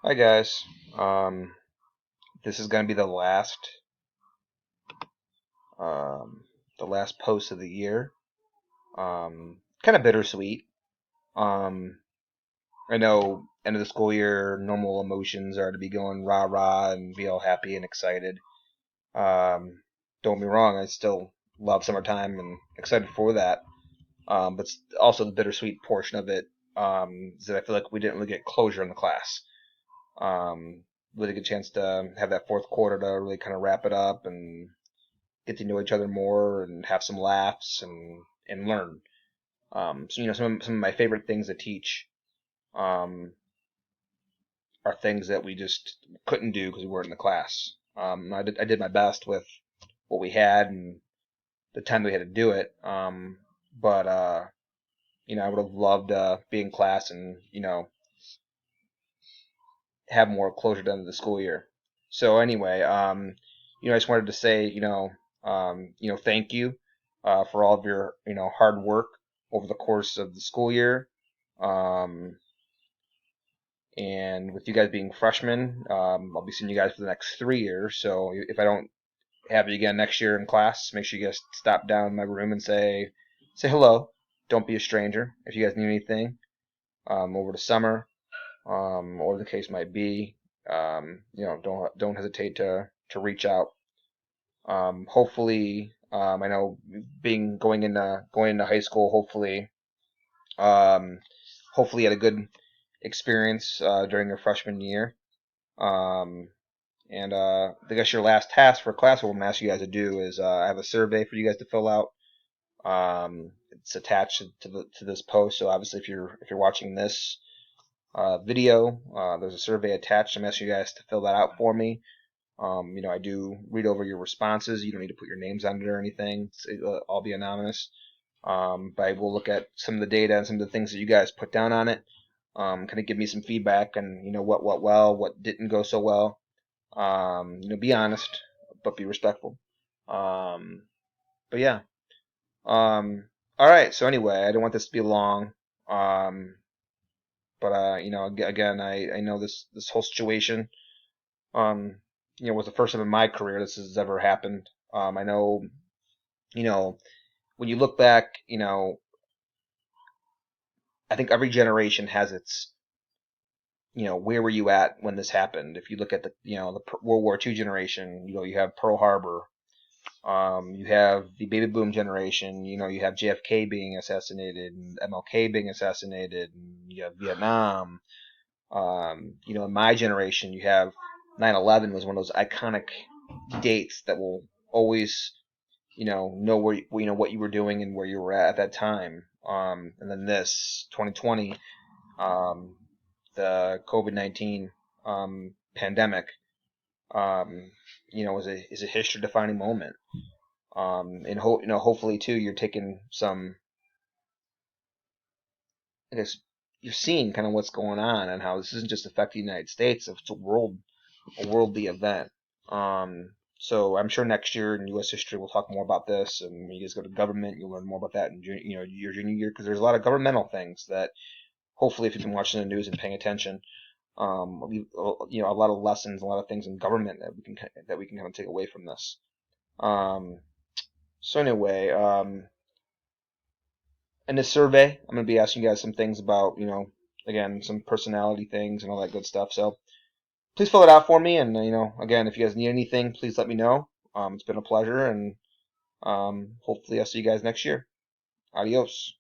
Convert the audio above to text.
Hi guys. Um, this is gonna be um, the last post of the year. Kind of bittersweet. Um, I know end of the school year, normal emotions are to be going rah rah and be all happy and excited. Um, don't get me wrong, I still love summertime and excited for that. But also the bittersweet portion of it is that I feel like we didn't really get closure in the class. Um, really good chance to have that fourth quarter to really kind of wrap it up and get to know each other more and have some laughs and learn. So some of my favorite things to teach um, are things that we just couldn't do because we weren't in the class. I did my best with what we had and the time we had to do it. But I would have loved be in class and have more closure done to the school year. So anyway, I just wanted to say, thank you for all of your, hard work over the course of the school year. Um, and with you guys being freshmen, I'll be seeing you guys for the next 3 years. So if I don't have you again next year in class, make sure you guys stop down in my room and say hello. Don't be a stranger. If you guys need anything over the summer, or the case might be. Don't hesitate to reach out. Hopefully, I know being going into high school. Um, hopefully, you had a good experience during your freshman year. Um, and I guess your last task for class, what I'm asking you guys to do is I have a survey for you guys to fill out. It's attached to this post. So obviously, if you're watching this video. There's a survey attached. I'm asking you guys to fill that out for me. I do read over your responses. You don't need to put your names on it or anything. It'll all be anonymous. But I will look at some of the data and some of the things that you guys put down on it. Kind of give me some feedback and what didn't go so well. Be honest, but be respectful. Um, but yeah. All right. So anyway, I don't want this to be long. Um, but again, I know this whole situation was the first time in my career this has ever happened. I know, you know, when you look back, I think every generation has its, where were you at when this happened? If you look at the World War II generation, you have Pearl Harbor. You have the baby boom generation. You have JFK being assassinated and MLK being assassinated. And you have Vietnam. In my generation, you have 9/11 was one of those iconic dates that will always, know where what you were doing and where you were at that time. And then this 2020, um, the COVID-19 pandemic, um, is a history defining moment. And hopefully too, you're taking some, I guess, you're seeing kind of what's going on and how this isn't just affecting the United States; it's a worldly event. So I'm sure next year in U.S. history we'll talk more about this, and when you guys go to government, you'll learn more about that in your junior year because there's a lot of governmental things that hopefully if you've been watching the news and paying attention, a lot of lessons, a lot of things in government that we can kind of take away from this. Um, so anyway, in this survey, I'm going to be asking you guys some things about, again, some personality things and all that good stuff. So please fill it out for me. And, again, if you guys need anything, please let me know. It's been a pleasure. And hopefully I'll see you guys next year. Adios.